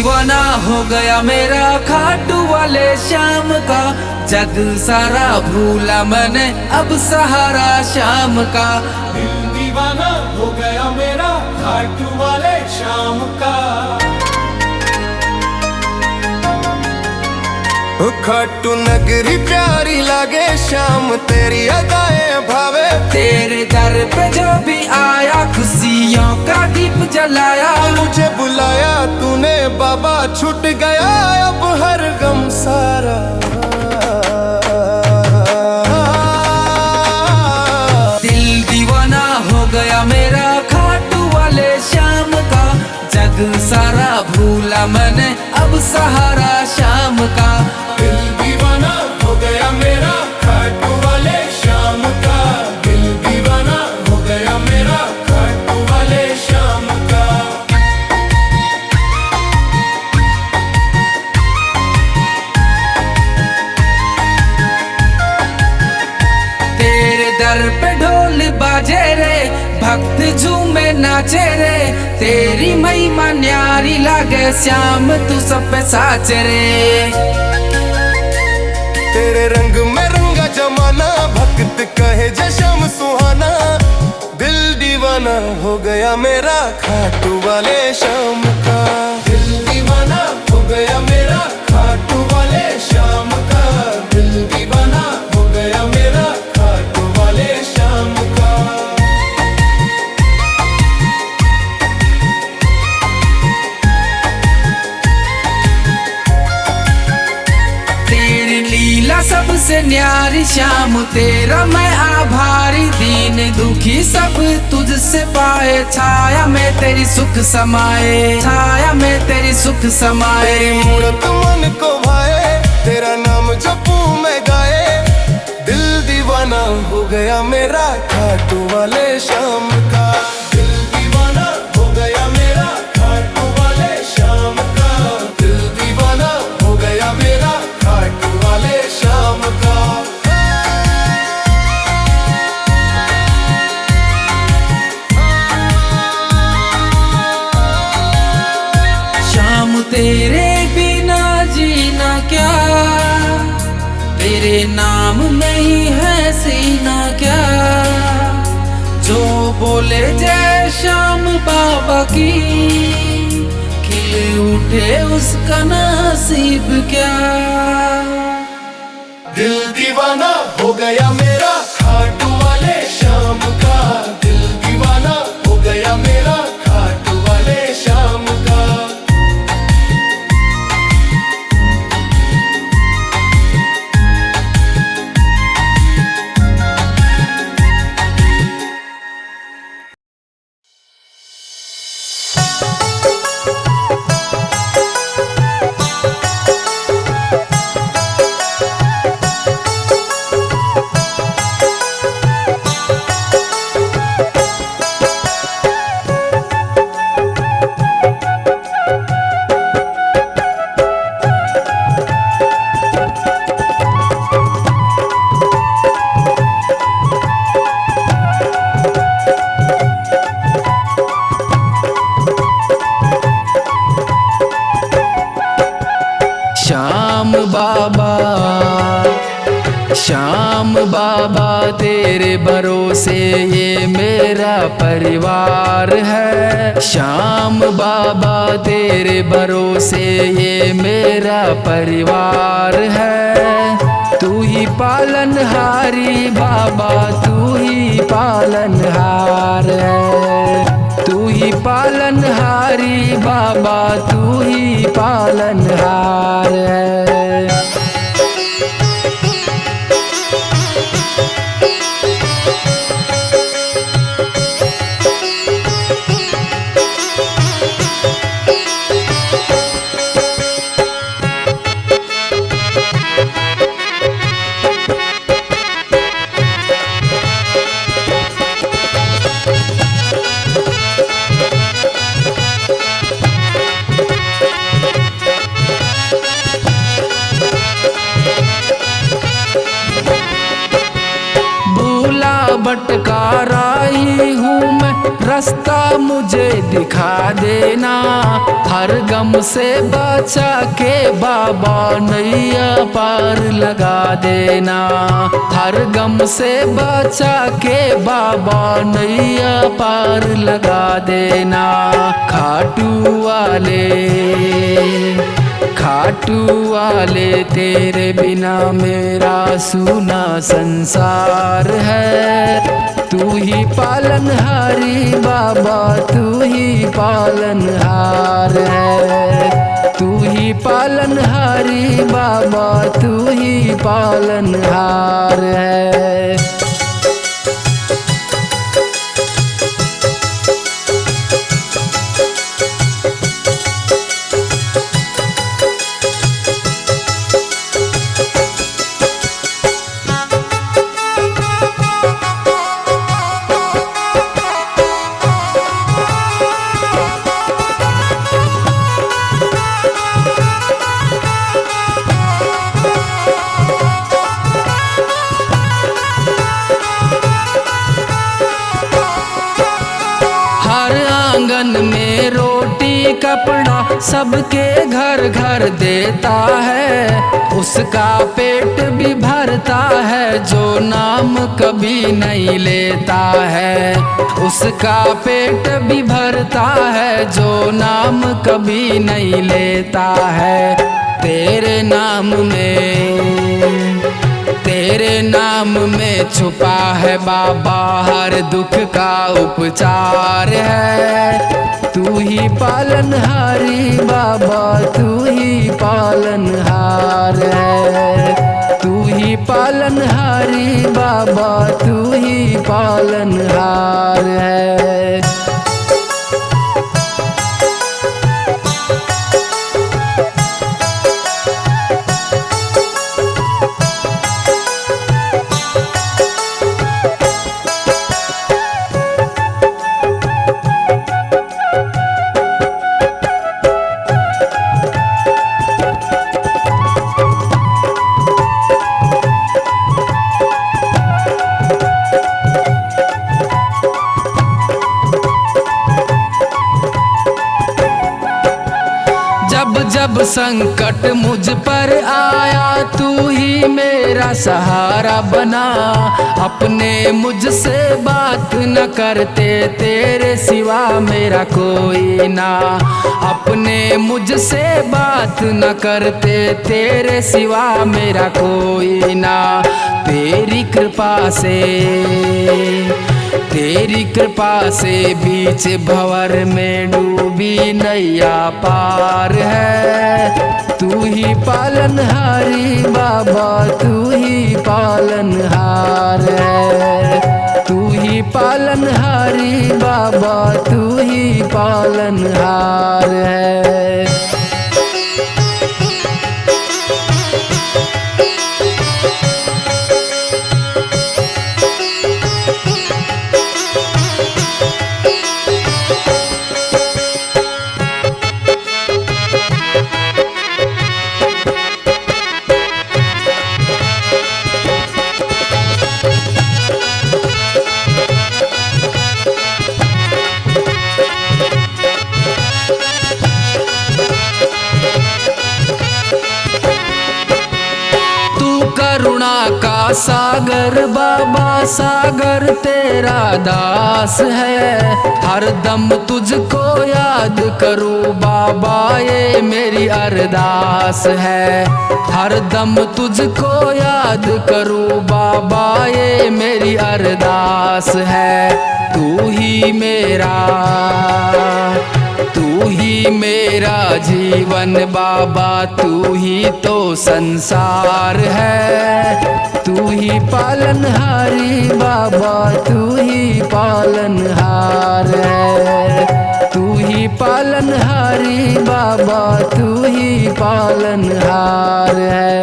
दीवाना हो गया मेरा खाटू वाले श्याम का। जग सारा भूला मैंने अब सहारा श्याम का। दिल दीवाना हो गया मेरा खाटू वाले श्याम का। खाटू नगरी प्यारी लागे श्याम तेरी अदाएं भावे। तेरे दर पे जो भी आया खुशियों का दीप जलाया। मुझे बुलाया तूने बाबा छूट गया अब हर गम सारा। दिल दीवाना हो गया मेरा खाटू वाले श्याम का। जग सारा भूला मैंने अब सहारा श्याम का। दिल दीवाना हो गया मेरा खाटू वाले श्याम का। दिल दीवाना हो गया मेरा खाटू वाले श्याम का। तेरे दर पे ढोल बाजे रे भक्त झूमे नाचे रे। तेरी महिमा न्यारी लागे श्याम तू सब पे साच रे। तेरे रंग में रंगा जमाना भक्त कहे जय श्याम सुहाना। दिल दीवाना हो गया मेरा खाटू वाले श्याम का। दिल दीवाना हो गया मेरा खाटू वाले श्याम का। दिल दीवाना हो गया मेरा खाटू वाले श्याम का। तेरी लीला सबसे न्यारी श्याम तेरा मैं आभारी। दीन दुखी सब तुझसे पाए छाया में तेरी सुख समाए। छाया में तेरी सुख समाए। मूरत मन को भाए तेरा नाम जपू मैं गाए। दिल दीवाना हो गया मेरा खाटू वाले श्याम का। दिल दीवाना हो गया मेरा खाटू वाले श्याम का। दिल दीवाना हो गया मेरा खाटू वाले श्याम का। श्याम तेरे बिना जीना क्या। तेरे नाम में ही है सीना क्या। जो बोले जय श्याम बाबा की खिल उठे उसका नसीब क्या। दिल दीवाना हो गया मेरा खाटू वाले श्याम का। दिल दीवाना हो गया मेरा खाटू वाले श्याम का। श्याम बाबा श्याम बाबा तेरे भरोसे ये मेरा परिवार है। श्याम बाबा तेरे भरोसे ये मेरा परिवार है। तू ही पालनहारी बाबा तू ही पालनहार है। तू ही पालनहारी बाबा तू ही पालनहार है। भटकार आई हूँ मैं रास्ता मुझे दिखा देना, हर गम से बचा के बाबा नैया पार लगा देना। हर गम से बचा के बाबा नैया पार लगा देना। खाटू वाले तेरे बिना मेरा सूना संसार है। तू ही पालनहारी बाबा, तू ही पालनहार है। तू ही पालनहारी बाबा, तू ही पालनहार है। आंगन में रोटी कपड़ा सबके घर घर देता है। उसका पेट भी भरता है जो नाम कभी नहीं लेता है। उसका पेट भी भरता है जो नाम कभी नहीं लेता है। तेरे नाम में छुपा है बाबा हर दुख का उपचार है। तू ही पालनहारी बाबा, तू ही पालनहार है। तू ही पालनहारी बाबा, तू ही पालनहार है। जब संकट मुझ पर आया तू ही मेरा सहारा बना। अपने मुझसे बात न करते तेरे सिवा मेरा कोई ना। अपने मुझसे बात न करते तेरे सिवा मेरा कोई ना। तेरी कृपा से बीच भंवर में डूबी नैया पार है। तू ही पालनहारी बाबा, तू ही पालनहार है। तू ही पालनहारी बाबा, तू ही पालनहार है। करुणा का सागर बाबा, सागर तेरा दास है। हर दम तुझको याद करूं बाबा, ये मेरी अरदास है। हर दम तुझको याद करूं बाबा, ये मेरी अरदास है। तू ही मेरा जीवन बाबा, तू ही तो संसार है। तू ही पालनहारी बाबा, तू ही पालनहार है। तू ही पालनहारी बाबा, तू ही पालनहार है।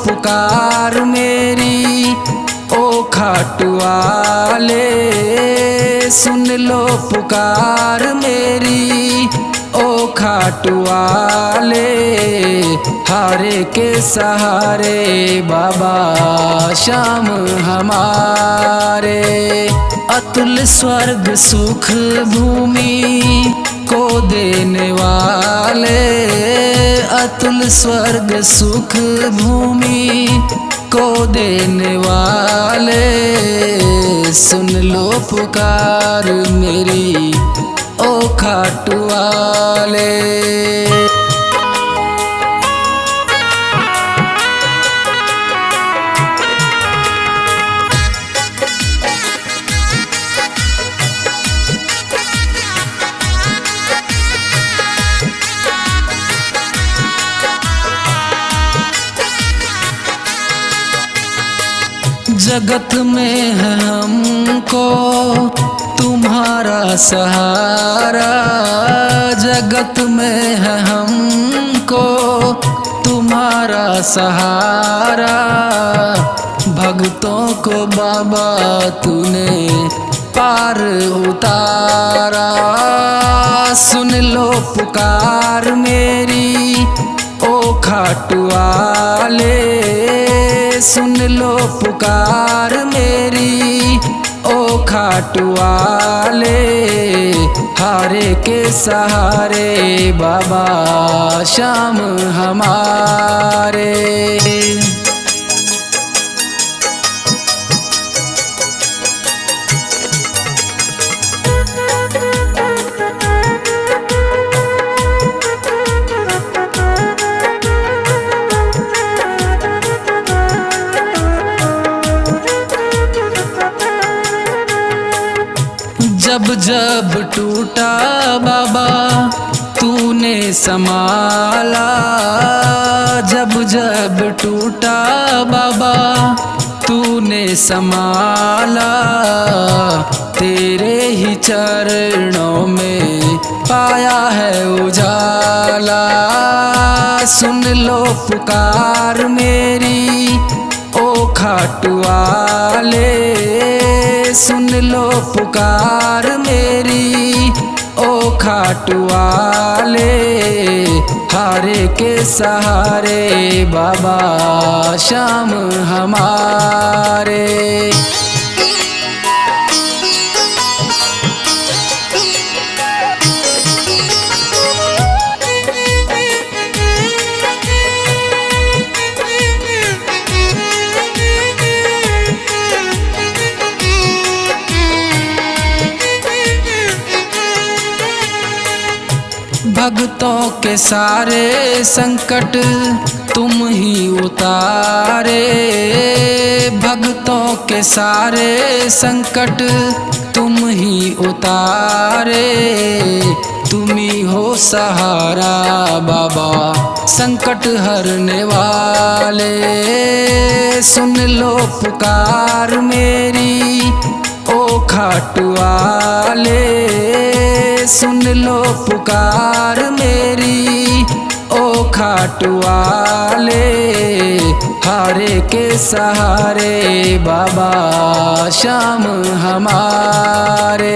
पुकार मेरी ओ खाटू वाले, सुन लो पुकार मेरी ओ खाटू वाले। हारे के सहारे बाबा श्याम हमारे, अतुल स्वर्ग सुख भूमि को देने वाले, अतुल स्वर्ग सुख भूमि को देने वाले। सुन लो पुकार मेरी ओ खाटू वाले। जगत में है हमको तुम्हारा सहारा, जगत में है हमको तुम्हारा सहारा। भक्तों को बाबा तूने पार उतारा। सुन लो पुकार मेरी ओ खाटू वाले, सुन लो पुकार मेरी ओ खाटू वाले। हारे के सहारे बाबा श्याम हमारे। जब जब टूटा बाबा तूने संभाला, जब जब टूटा बाबा तूने संभाला। तेरे ही चरणों में पाया है उजाला। सुन लो पुकार मेरी ओ खाटू वाले, सुन लो पुकार मेरी ओ खाटू वाले। हारे के सहारे बाबा श्याम हमारे। भक्तों के सारे संकट तुम ही उतारे, भक्तों के सारे संकट तुम ही उतारे। तुम ही हो सहारा बाबा संकट हरने वाले। सुन लो पुकार मेरी ओ खाटू वाले, सुन लो पुकार मेरी ओ खाटू वाले। हारे के सहारे बाबा श्याम हमारे।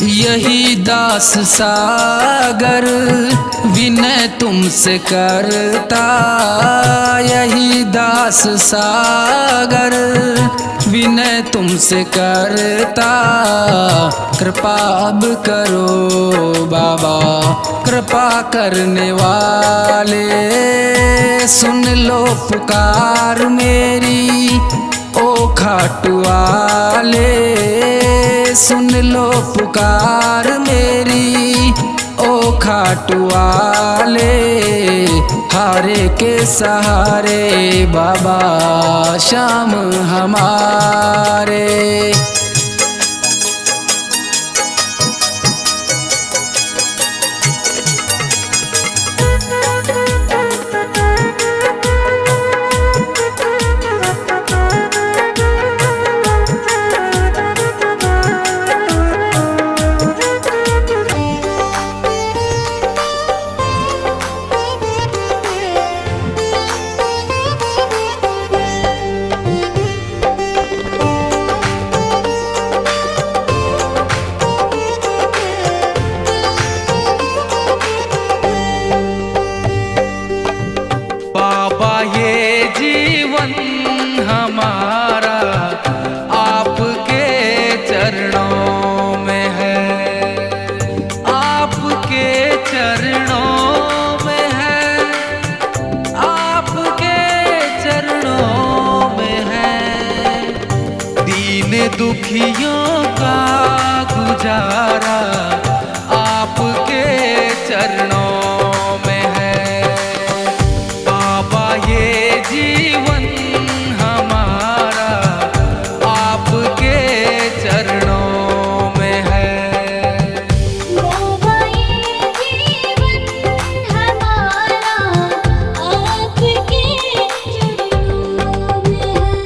यही दास सागर विनय तुमसे करता, यही दास सागर विनय तुमसे करता। कृपा अब करो बाबा कृपा करने वाले। सुन लो पुकार मेरी ओ खाटू वाले, सुन लो पुकार मेरी ओ खाटू वाले। हारे के सहारे बाबा श्याम हमारे। जीवन हमारा आपके चरणों में है, आपके चरणों में है, आपके चरणों में है। दीन दुखियों का गुजारा आपके चरणों में है। बाबा ये जीवन हमारा आपके चरणों में है। बाबा ये जीवन हमारा आपके चरणों में है।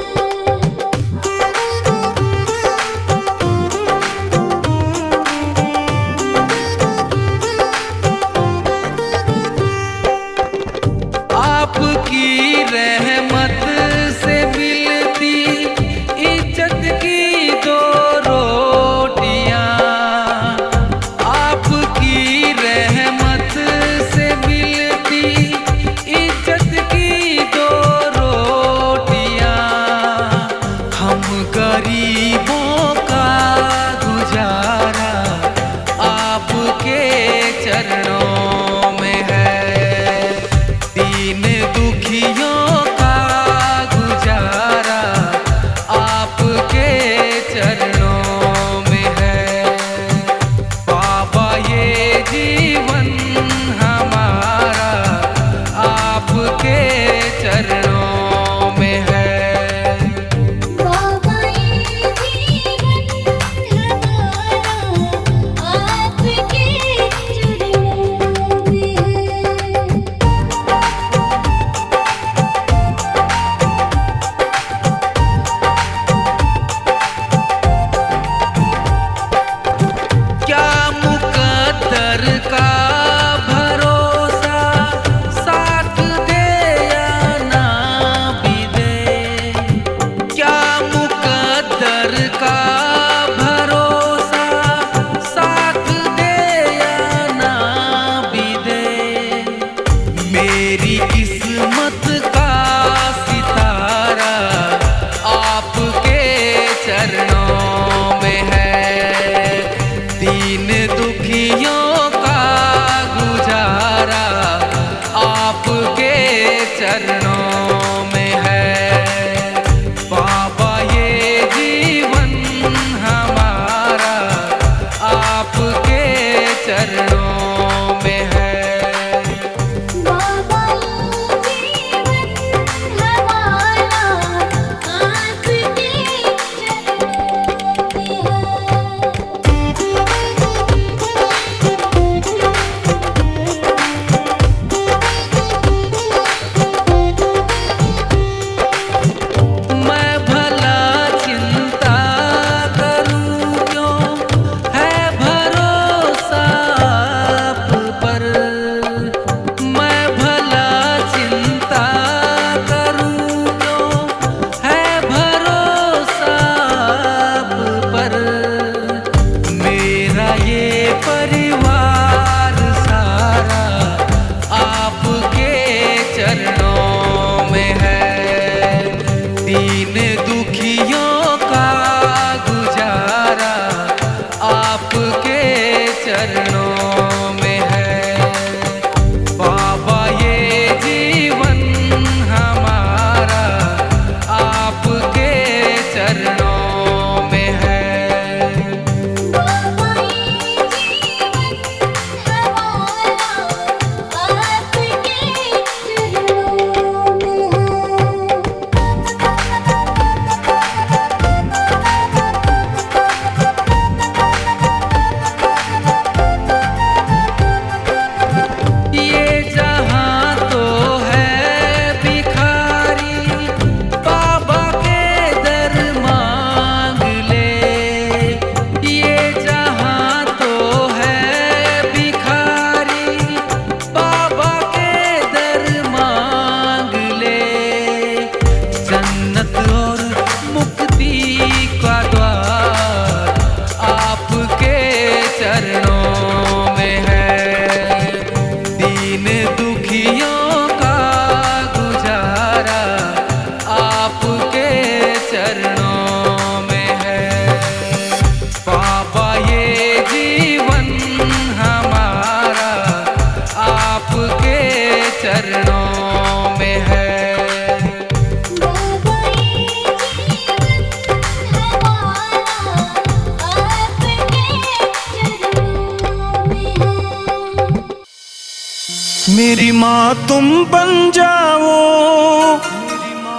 मेरी माँ तुम बन जाओ,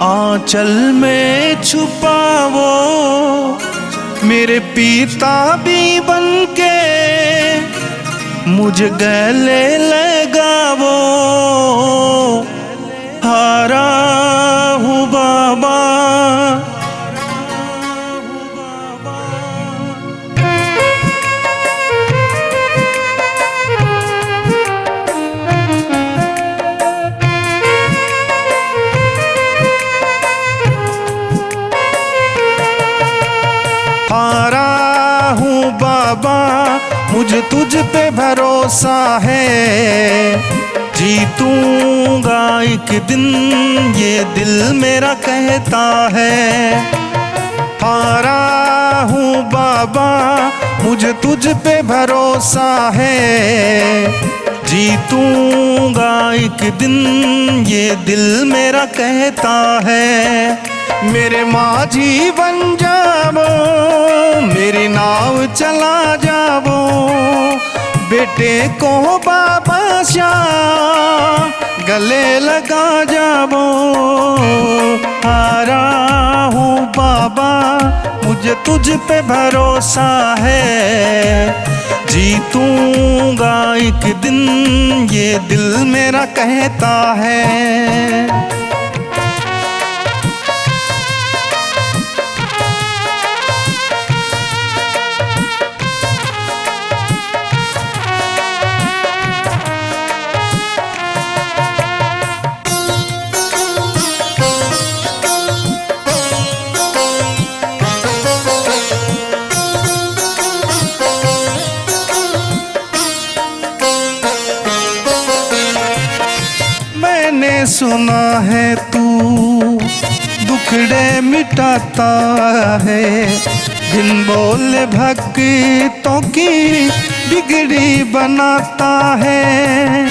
आंचल में छुपाओ, मेरे पिता भी बन के मुझे गले लगाओ। हारा हूँ बाबा, हारा हूँ बाबा, मुझे तुझ पे भरोसा है। जीतूंगा एक दिन, ये दिल मेरा कहता है। हारा हूँ बाबा, मुझे तुझ पे भरोसा है। जीतूंगा एक दिन, ये दिल मेरा कहता है। मेरे माझी बन जावो, मेरी नाव चला जावो, बेटे को बाबा श्याम गले लगा जावो। हारा हूँ बाबा, मुझे तुझ पे भरोसा है। जीतूंगा एक दिन, ये दिल मेरा कहता है। मैंने सुना है तू दुखड़े मिटाता है, बिन बोले भक्तों की बिगड़ी बनाता है।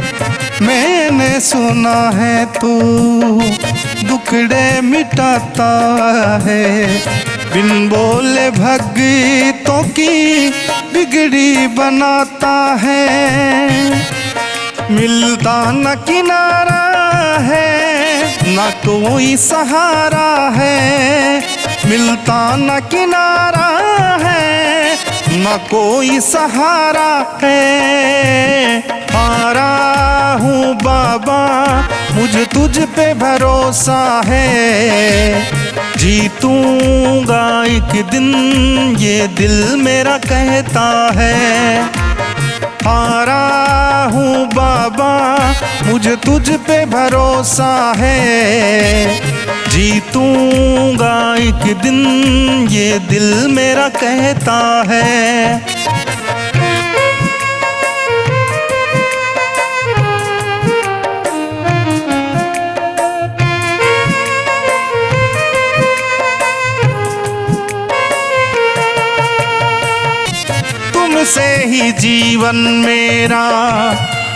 मैंने सुना है तू दुखड़े मिटाता है, बिन बोले भक्तों की बिगड़ी बनाता है। मिलता न किनारा है, न कोई सहारा है। मिलता न किनारा है, न कोई सहारा है। हारा हूँ बाबा, मुझे तुझ पे भरोसा है। जीतूंगा एक दिन, ये दिल मेरा कहता है। हारा हूँ बाबा, मुझे तुझ पे भरोसा है। जीतूंगा एक दिन, ये दिल मेरा कहता है। तुमसे ही जीवन मेरा,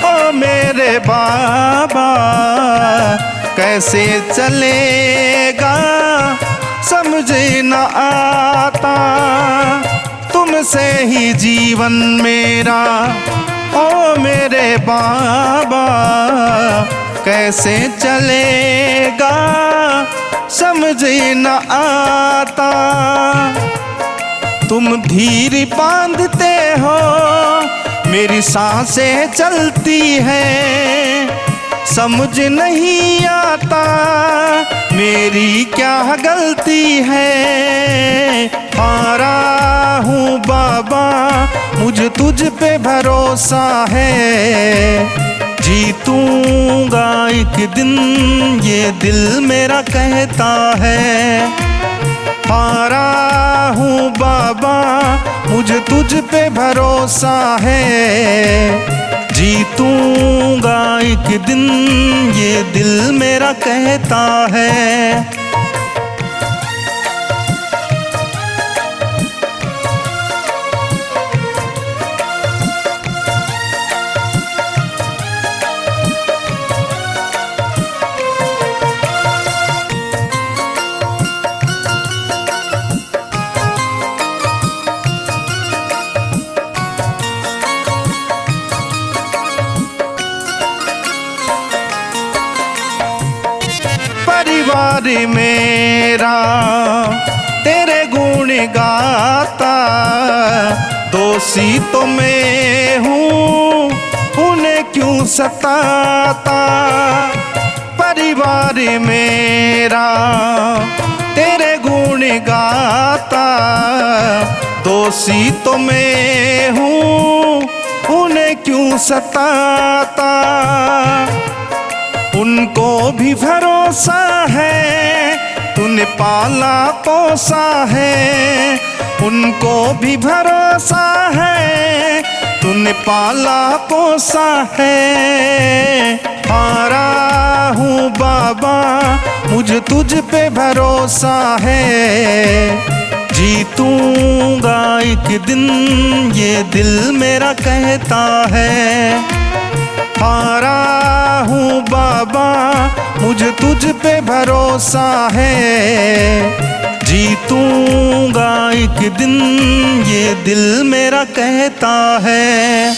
ओ मेरे बाबा, कैसे चलेगा समझ न आता। तुमसे ही जीवन मेरा, ओ मेरे बाबा, कैसे चलेगा समझ न आता। तुम धीर बांधते हो, मेरी सांसें चलती हैं। समझ नहीं आता मेरी क्या गलती है। हारा हूँ बाबा, मुझे तुझ पे भरोसा है। जीतूंगा एक दिन, ये दिल मेरा कहता है। हारा हूँ बाबा, मुझे तुझ पे भरोसा है। जीतूंगा एक दिन, ये दिल मेरा कहता है। परिवार मेरा तेरे गुण गाता, दोषी तो मैं हूँ उन्हें क्यों सताता। परिवार मेरा तेरे गुण गाता, दोषी तो मैं हूँ उन्हें क्यों सताता। उनको भी भरोसा है तूने पाला पोसा है, उनको भी भरोसा है तूने पाला पोसा है। हारा हूँ बाबा मुझे तुझ पे भरोसा है, जीतूंगा एक दिन ये दिल मेरा कहता है। हारा हूँ बाबा मुझे तुझ पे भरोसा है, जीतूंगा एक दिन ये दिल मेरा कहता है।